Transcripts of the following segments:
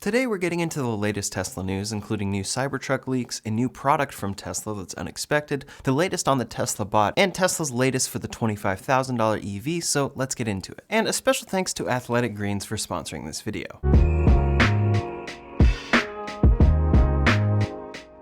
Today we're getting into the latest Tesla news, including new Cybertruck leaks, a new product from Tesla that's unexpected, the latest on the Tesla bot, and Tesla's latest for the $25,000 EV, so let's get into it. And a special thanks to Athletic Greens for sponsoring this video.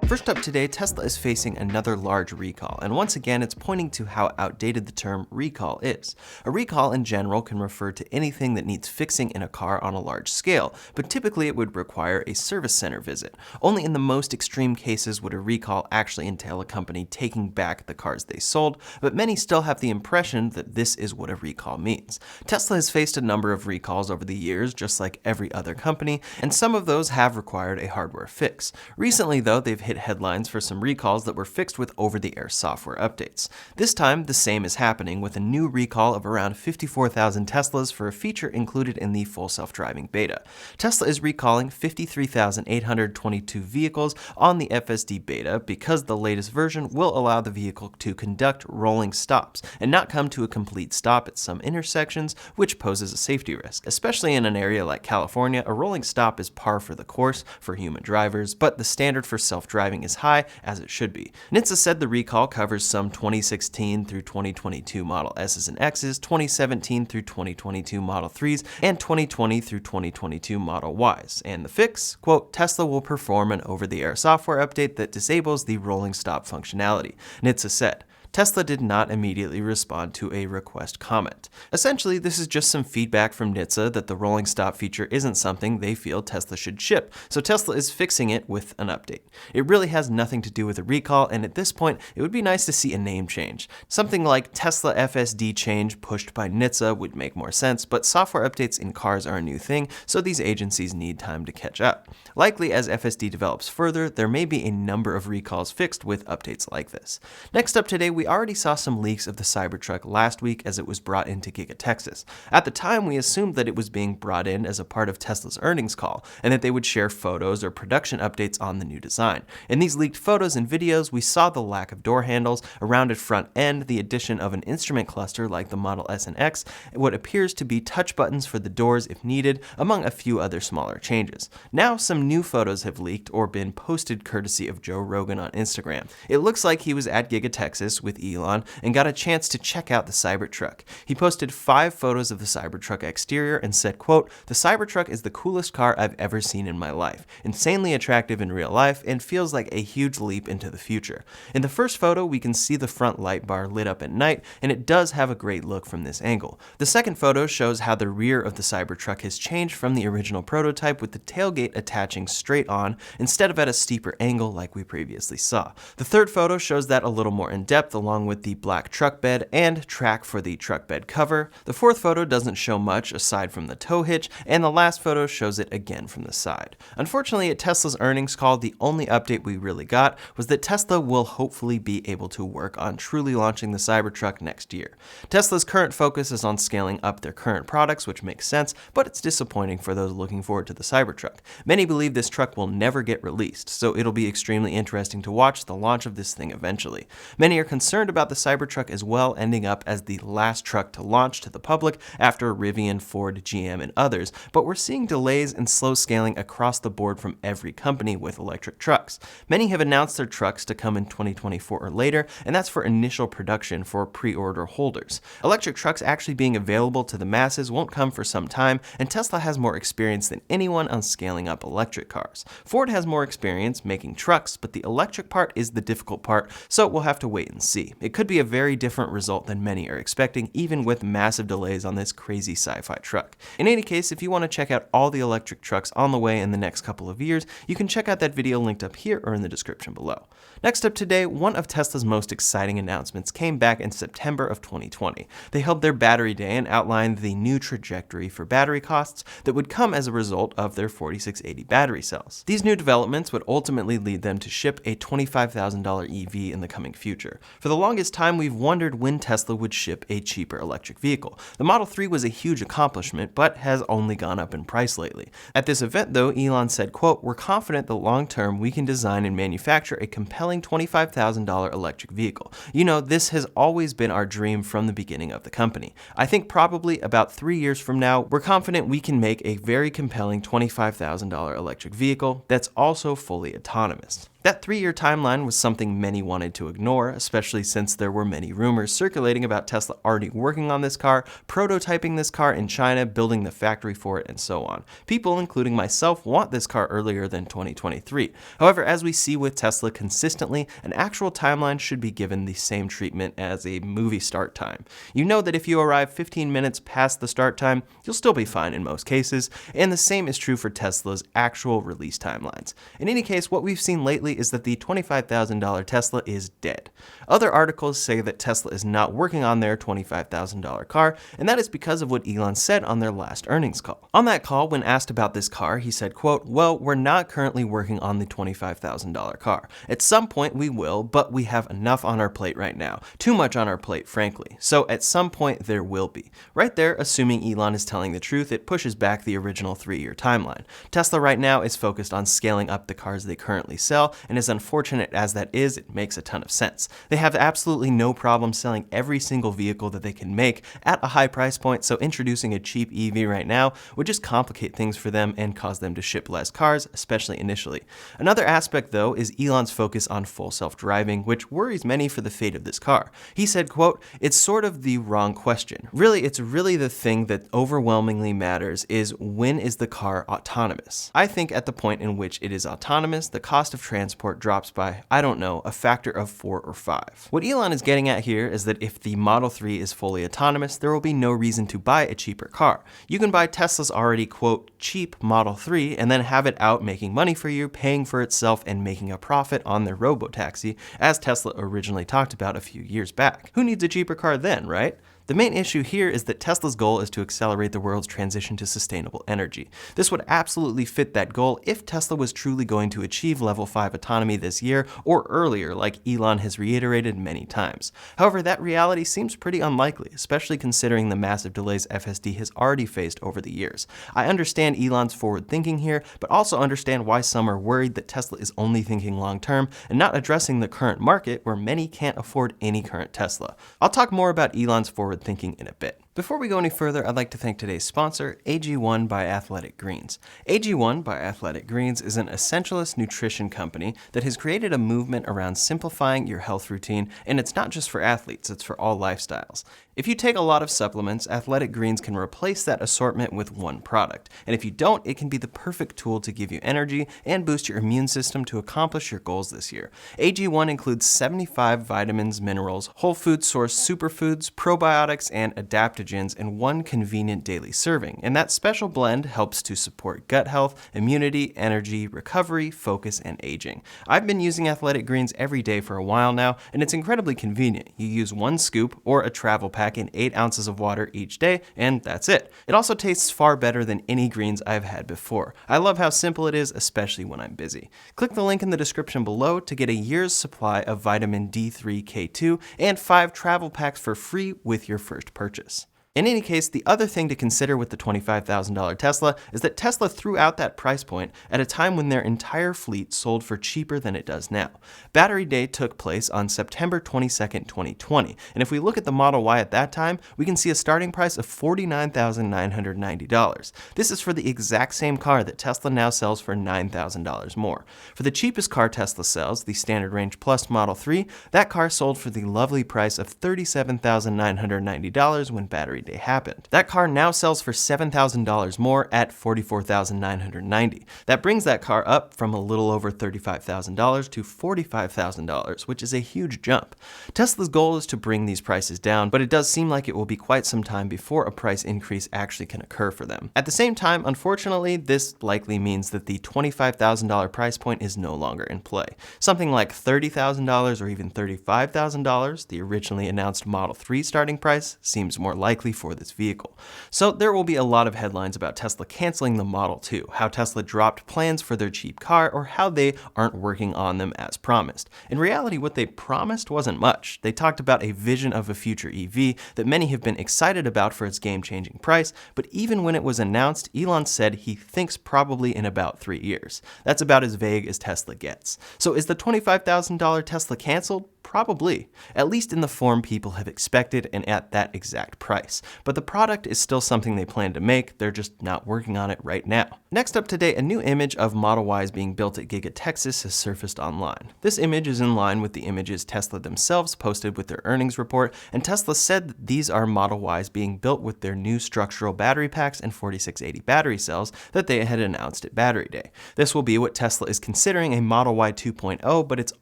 First up today, Tesla is facing another large recall, and once again it's pointing to how outdated the term recall is. A recall in general can refer to anything that needs fixing in a car on a large scale, but typically it would require a service center visit. Only in the most extreme cases would a recall actually entail a company taking back the cars they sold, but many still have the impression that this is what a recall means. Tesla has faced a number of recalls over the years, just like every other company, and some of those have required a hardware fix. Recently though, they've hit headlines for some recalls that were fixed with over-the-air software updates. This time, the same is happening with a new recall of around 54,000 Teslas for a feature included in the full self-driving beta. Tesla is recalling 53,822 vehicles on the FSD beta because the latest version will allow the vehicle to conduct rolling stops and not come to a complete stop at some intersections, which poses a safety risk. Especially in an area like California, a rolling stop is par for the course for human drivers, but the standard for self-driving is high, as it should be. NHTSA said the recall covers some 2016 through 2022 Model S's and X's, 2017 through 2022 Model 3s, and 2020 through 2022 Model Ys. And the fix? Quote, Tesla will perform an over-the-air software update that disables the rolling stop functionality, NHTSA said. Tesla did not immediately respond to a request comment. Essentially, this is just some feedback from NHTSA that the rolling stop feature isn't something they feel Tesla should ship, so Tesla is fixing it with an update. It really has nothing to do with a recall, and at this point, it would be nice to see a name change. Something like Tesla FSD change pushed by NHTSA would make more sense, but software updates in cars are a new thing, so these agencies need time to catch up. Likely, as FSD develops further, there may be a number of recalls fixed with updates like this. Next up today, we already saw some leaks of the Cybertruck last week as it was brought into Giga Texas. At the time, we assumed that it was being brought in as a part of Tesla's earnings call, and that they would share photos or production updates on the new design. In these leaked photos and videos, we saw the lack of door handles, a rounded front end, the addition of an instrument cluster like the Model S and X, what appears to be touch buttons for the doors if needed, among a few other smaller changes. Now, some new photos have leaked or been posted courtesy of Joe Rogan on Instagram. It looks like he was at Giga Texas with Elon and got a chance to check out the Cybertruck. He posted 5 photos of the Cybertruck exterior and said, quote, "The Cybertruck is the coolest car I've ever seen in my life. Insanely attractive in real life and feels like a huge leap into the future." In the first photo, we can see the front light bar lit up at night, and it does have a great look from this angle. The second photo shows how the rear of the Cybertruck has changed from the original prototype, with the tailgate attaching straight on instead of at a steeper angle like we previously saw. The third photo shows that a little more in depth, along with the black truck bed and track for the truck bed cover. The fourth photo doesn't show much aside from the tow hitch, and the last photo shows it again from the side. Unfortunately, at Tesla's earnings call, the only update we really got was that Tesla will hopefully be able to work on truly launching the Cybertruck next year. Tesla's current focus is on scaling up their current products, which makes sense, but it's disappointing for those looking forward to the Cybertruck. Many believe this truck will never get released, so it'll be extremely interesting to watch the launch of this thing eventually. Many are concerned about the Cybertruck as well, ending up as the last truck to launch to the public after Rivian, Ford, GM, and others, but we're seeing delays and slow scaling across the board from every company with electric trucks. Many have announced their trucks to come in 2024 or later, and that's for initial production for pre-order holders. Electric trucks actually being available to the masses won't come for some time, and Tesla has more experience than anyone on scaling up electric cars. Ford has more experience making trucks, but the electric part is the difficult part, so we'll have to wait and see. It could be a very different result than many are expecting, even with massive delays on this crazy sci-fi truck. In any case, if you want to check out all the electric trucks on the way in the next couple of years, you can check out that video linked up here or in the description below. Next up today, one of Tesla's most exciting announcements came back in September of 2020. They held their battery day and outlined the new trajectory for battery costs that would come as a result of their 4680 battery cells. These new developments would ultimately lead them to ship a $25,000 EV in the coming future. For For the longest time, we've wondered when Tesla would ship a cheaper electric vehicle. The Model 3 was a huge accomplishment, but has only gone up in price lately. At this event, though, Elon said, quote, "We're confident that long-term we can design and manufacture a compelling $25,000 electric vehicle. You know, this has always been our dream from the beginning of the company. I think probably about 3 years from now, we're confident we can make a very compelling $25,000 electric vehicle that's also fully autonomous." That 3-year timeline was something many wanted to ignore, especially since there were many rumors circulating about Tesla already working on this car, prototyping this car in China, building the factory for it, and so on. People, including myself, want this car earlier than 2023. However, as we see with Tesla consistently, an actual timeline should be given the same treatment as a movie start time. You know that if you arrive 15 minutes past the start time, you'll still be fine in most cases, and the same is true for Tesla's actual release timelines. In any case, what we've seen lately is that the $25,000 Tesla is dead. Other articles say that Tesla is not working on their $25,000 car, and that is because of what Elon said on their last earnings call. On that call, when asked about this car, he said, quote, "Well, we're not currently working on the $25,000 car. At some point we will, but we have enough on our plate right now. Too much on our plate, frankly. So at some point there will be." Right there, assuming Elon is telling the truth, it pushes back the original 3-year timeline. Tesla right now is focused on scaling up the cars they currently sell, and as unfortunate as that is, it makes a ton of sense. They have absolutely no problem selling every single vehicle that they can make at a high price point, so introducing a cheap EV right now would just complicate things for them and cause them to ship less cars, especially initially. Another aspect, though, is Elon's focus on full self-driving, which worries many for the fate of this car. He said, quote, "It's sort of the wrong question. Really, it's really the thing that overwhelmingly matters is when is the car autonomous? I think at the point in which it is autonomous, the cost of transport drops by, I don't know, a factor of 4 or 5. What Elon is getting at here is that if the Model 3 is fully autonomous, there will be no reason to buy a cheaper car. You can buy Tesla's already, quote, cheap Model 3 and then have it out making money for you, paying for itself and making a profit on their robotaxi, as Tesla originally talked about a few years back. Who needs a cheaper car then, right? The main issue here is that Tesla's goal is to accelerate the world's transition to sustainable energy. This would absolutely fit that goal if Tesla was truly going to achieve level 5 autonomy this year or earlier, like Elon has reiterated many times. However, that reality seems pretty unlikely, especially considering the massive delays FSD has already faced over the years. I understand Elon's forward thinking here, but also understand why some are worried that Tesla is only thinking long term and not addressing the current market where many can't afford any current Tesla. I'll talk more about Elon's forward thinking in a bit. Before we go any further, I'd like to thank today's sponsor, AG1 by Athletic Greens. AG1 by Athletic Greens is an essentialist nutrition company that has created a movement around simplifying your health routine, and it's not just for athletes, it's for all lifestyles. If you take a lot of supplements, Athletic Greens can replace that assortment with one product, and if you don't, it can be the perfect tool to give you energy and boost your immune system to accomplish your goals this year. AG1 includes 75 vitamins, minerals, whole food source superfoods, probiotics, and adaptogens in one convenient daily serving, and that special blend helps to support gut health, immunity, energy, recovery, focus, and aging. I've been using Athletic Greens every day for a while now, and it's incredibly convenient. You use one scoop or a travel pack in 8 ounces of water each day, and that's it. It also tastes far better than any greens I've had before. I love how simple it is, especially when I'm busy. Click the link in the description below to get a year's supply of vitamin D3K2 and 5 travel packs for free with your first purchase. In any case, the other thing to consider with the $25,000 Tesla is that Tesla threw out that price point at a time when their entire fleet sold for cheaper than it does now. Battery Day took place on September 22nd, 2020, and if we look at the Model Y at that time, we can see a starting price of $49,990. This is for the exact same car that Tesla now sells for $9,000 more. For the cheapest car Tesla sells, the Standard Range Plus Model 3, that car sold for the lovely price of $37,990 when Battery Day happened. That car now sells for $7,000 more at $44,990. That brings that car up from a little over $35,000 to $45,000, which is a huge jump. Tesla's goal is to bring these prices down, but it does seem like it will be quite some time before a price increase actually can occur for them. At the same time, unfortunately, this likely means that the $25,000 price point is no longer in play. Something like $30,000 or even $35,000, the originally announced Model 3 starting price, seems more likely for this vehicle. So there will be a lot of headlines about Tesla canceling the Model 2, how Tesla dropped plans for their cheap car, or how they aren't working on them as promised. In reality, what they promised wasn't much. They talked about a vision of a future EV that many have been excited about for its game-changing price, but even when it was announced, Elon said he thinks probably in about 3 years. That's about as vague as Tesla gets. So is the $25,000 Tesla canceled? Probably, at least in the form people have expected and at that exact price. But the product is still something they plan to make, they're just not working on it right now. Next up today, a new image of Model Ys being built at Giga Texas has surfaced online. This image is in line with the images Tesla themselves posted with their earnings report, and Tesla said that these are Model Ys being built with their new structural battery packs and 4680 battery cells that they had announced at Battery Day. This will be what Tesla is considering a Model Y 2.0, but it's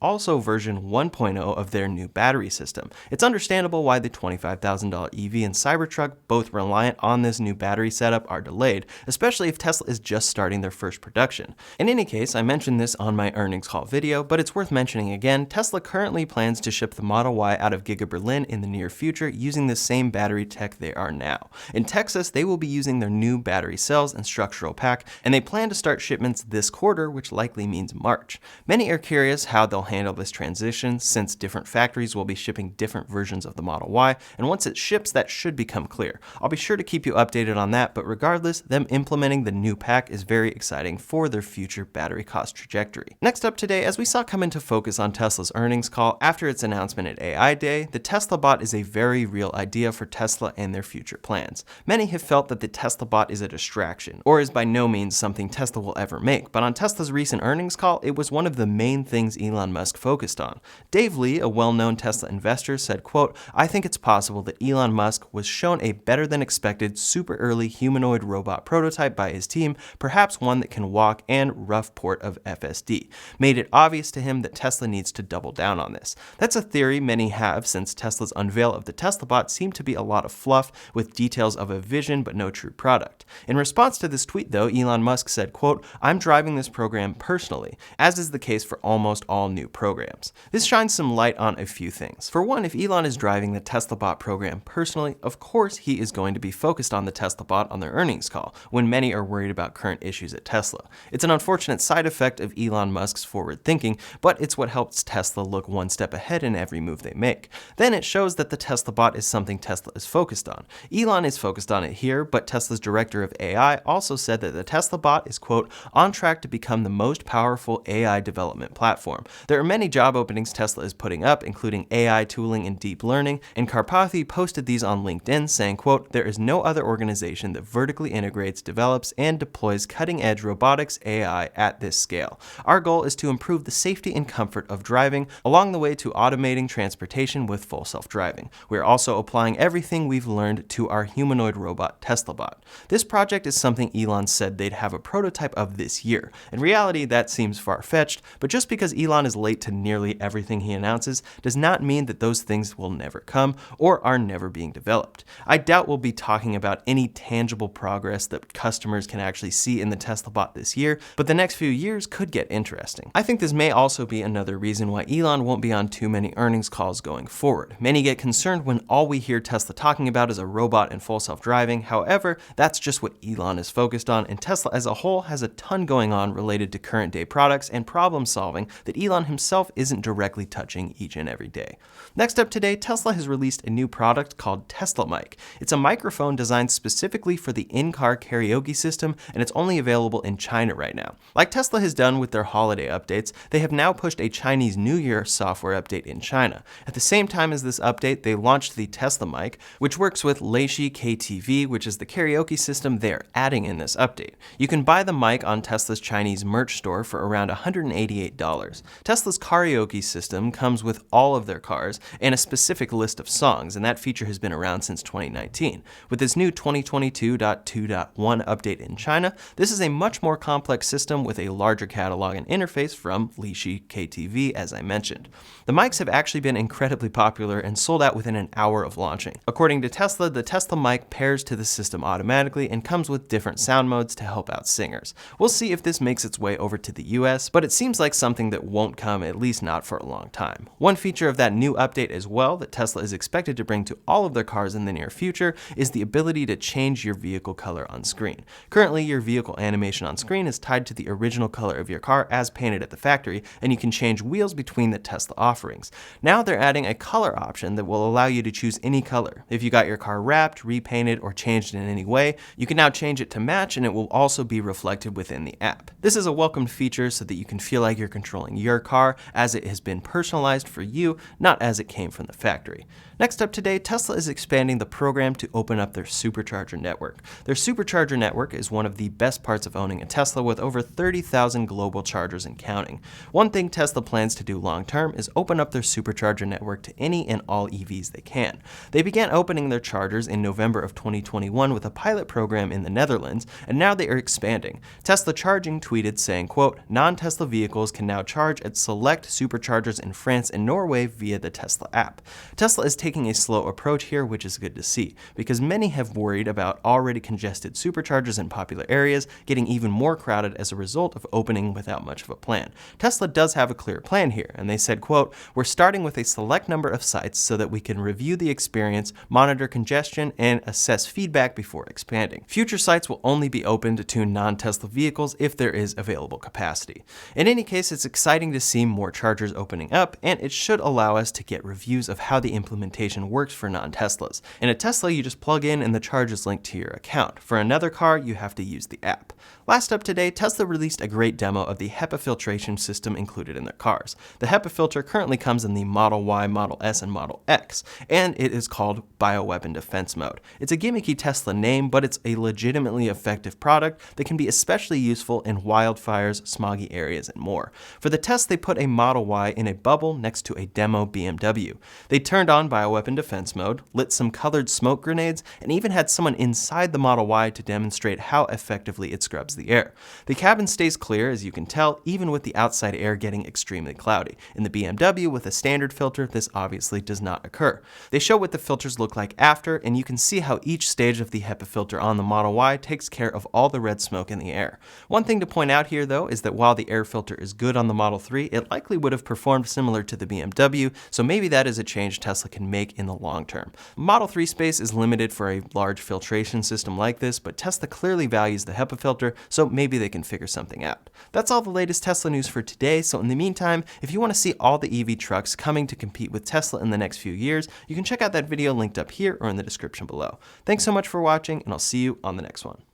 also version 1.0 of their new battery system. It's understandable why the $25,000 EV and Cybertruck, both reliant on this new battery setup, are delayed, especially if Tesla is just starting their first production. In any case, I mentioned this on my earnings call video, but it's worth mentioning again, Tesla currently plans to ship the Model Y out of Giga Berlin in the near future using the same battery tech they are now. In Texas, they will be using their new battery cells and structural pack, and they plan to start shipments this quarter, which likely means March. Many are curious how they'll handle this transition, since different factories will be shipping different versions of the Model Y, and once it ships, that should become clear. I'll be sure to keep you updated on that, but regardless, them implementing the new pack is very exciting for their future battery cost trajectory. Next up today, as we saw come into focus on Tesla's earnings call after its announcement at AI Day, the Tesla bot is a very real idea for Tesla and their future plans. Many have felt that the Tesla bot is a distraction, or is by no means something Tesla will ever make, but on Tesla's recent earnings call, it was one of the main things Elon Musk focused on. Dave Lee, a well-known Tesla investor, said, quote, "I think it's possible that Elon Musk was shown a better than expected super early humanoid robot prototype by his team, perhaps one that can walk and rough port of FSD. Made it obvious to him that Tesla needs to double down on this. That's a theory many have, since Tesla's unveil of the Tesla bot seemed to be a lot of fluff with details of a vision but no true product." In response to this tweet though, Elon Musk said, quote, "I'm driving this program personally, as is the case for almost all new programs." This shines some light on a few things. For one, if Elon is driving the Tesla bot program personally, of course he is going to be focused on the Tesla bot on their earnings call, when many are worried about current issues at Tesla. It's an unfortunate side effect of Elon Musk's forward thinking, but it's what helps Tesla look one step ahead in every move they make. Then it shows that the Tesla bot is something Tesla is focused on. Elon is focused on it here, but Tesla's director of AI also said that the Tesla bot is, quote, "on track to become the most powerful AI development platform." There are many job openings Tesla is putting up, including AI tooling and deep learning, and Karpathy posted these on LinkedIn saying, quote, "There is no other organization that vertically integrates, develops, and deploys cutting-edge robotics AI at this scale. Our goal is to improve the safety and comfort of driving, along the way to automating transportation with full self-driving. We're also applying everything we've learned to our humanoid robot Tesla bot." This project is something Elon said they'd have a prototype of this year. In reality, that seems far-fetched, but just because Elon is late to nearly everything he announces does not mean that those things will never come or are never being developed. I doubt we'll be talking about any tangible progress that customers can actually see in the Tesla bot this year, but the next few years could get interesting. I think this may also be another reason why Elon won't be on too many earnings calls going forward. Many get concerned when all we hear Tesla talking about is a robot and full self-driving. However, that's just what Elon is focused on, and Tesla as a whole has a ton going on related to current day products and problem solving that Elon himself isn't directly touching each and every day. Next up today, Tesla has released a new product called TeslaMic. It's a microphone designed specifically for the in-car karaoke system, and it's only available in China right now. Like Tesla has done with their holiday updates, they have now pushed a Chinese New Year software update in China. At the same time as this update, they launched the TeslaMic, which works with Leishi KTV, which is the karaoke system they're adding in this update. You can buy the mic on Tesla's Chinese merch store for around $188. Tesla's karaoke system comes with all of their cars and a specific list of songs, and that feature has been around since 2019. With this new 2022.2.1 update in China, this is a much more complex system with a larger catalog and interface from Leishi KTV, as I mentioned. The mics have actually been incredibly popular and sold out within an hour of launching. According to Tesla, the TeslaMic pairs to the system automatically and comes with different sound modes to help out singers. We'll see if this makes its way over to the US, but it seems like something that won't come, at least not for a long time. time. One feature of that new update as well that Tesla is expected to bring to all of their cars in the near future is the ability to change your vehicle color on screen. Currently, your vehicle animation on screen is tied to the original color of your car as painted at the factory, and you can change wheels between the Tesla offerings. Now they're adding a color option that will allow you to choose any color. If you got your car wrapped, repainted, or changed in any way, you can now change it to match, and it will also be reflected within the app. This is a welcomed feature so that you can feel like you're controlling your car as it has been personalized for you, not as it came from the factory. Next up today, Tesla is expanding the program to open up their Supercharger network. Their Supercharger network is one of the best parts of owning a Tesla, with over 30,000 global chargers and counting. One thing Tesla plans to do long term is open up their Supercharger network to any and all EVs they can. They began opening their chargers in November of 2021 with a pilot program in the Netherlands, and now they are expanding. Tesla Charging tweeted saying, quote, "Non-Tesla vehicles can now charge at select superchargers in France and Norway via the Tesla app." Tesla is taking a slow approach here, which is good to see, because many have worried about already congested superchargers in popular areas getting even more crowded as a result of opening without much of a plan. Tesla does have a clear plan here, and they said, quote, "We're starting with a select number of sites so that we can review the experience, monitor congestion, and assess feedback before expanding. Future sites will only be opened to non-Tesla vehicles if there is available capacity." In any case, it's exciting to see more chargers opening up, and it should allow us to get reviews of how the implementation works for non-Teslas. In a Tesla, you just plug in and the charge is linked to your account. For another car, you have to use the app. Last up today, Tesla released a great demo of the HEPA filtration system included in their cars. The HEPA filter currently comes in the Model Y, Model S, and Model X, and it is called Bioweapon Defense Mode. It's a gimmicky Tesla name, but it's a legitimately effective product that can be especially useful in wildfires, smoggy areas, and more. For the test, they put a Model Y in a bubble next to a demo BMW. They turned on Bioweapon Defense Mode, lit some colored smoke grenades, and even had someone inside the Model Y to demonstrate how effectively it scrubs the air. The cabin stays clear, as you can tell, even with the outside air getting extremely cloudy. In the BMW with a standard filter, this obviously does not occur. They show what the filters look like after, and you can see how each stage of the HEPA filter on the Model Y takes care of all the red smoke in the air. One thing to point out here, though, is that while the air filter is good on the Model 3, it likely would have performed similar to the BMW, so maybe that is a change Tesla can make in the long term. Model 3 space is limited for a large filtration system like this, but Tesla clearly values the HEPA filter, so maybe they can figure something out. That's all the latest Tesla news for today, so in the meantime, if you want to see all the EV trucks coming to compete with Tesla in the next few years, you can check out that video linked up here or in the description below. Thanks so much for watching, and I'll see you on the next one.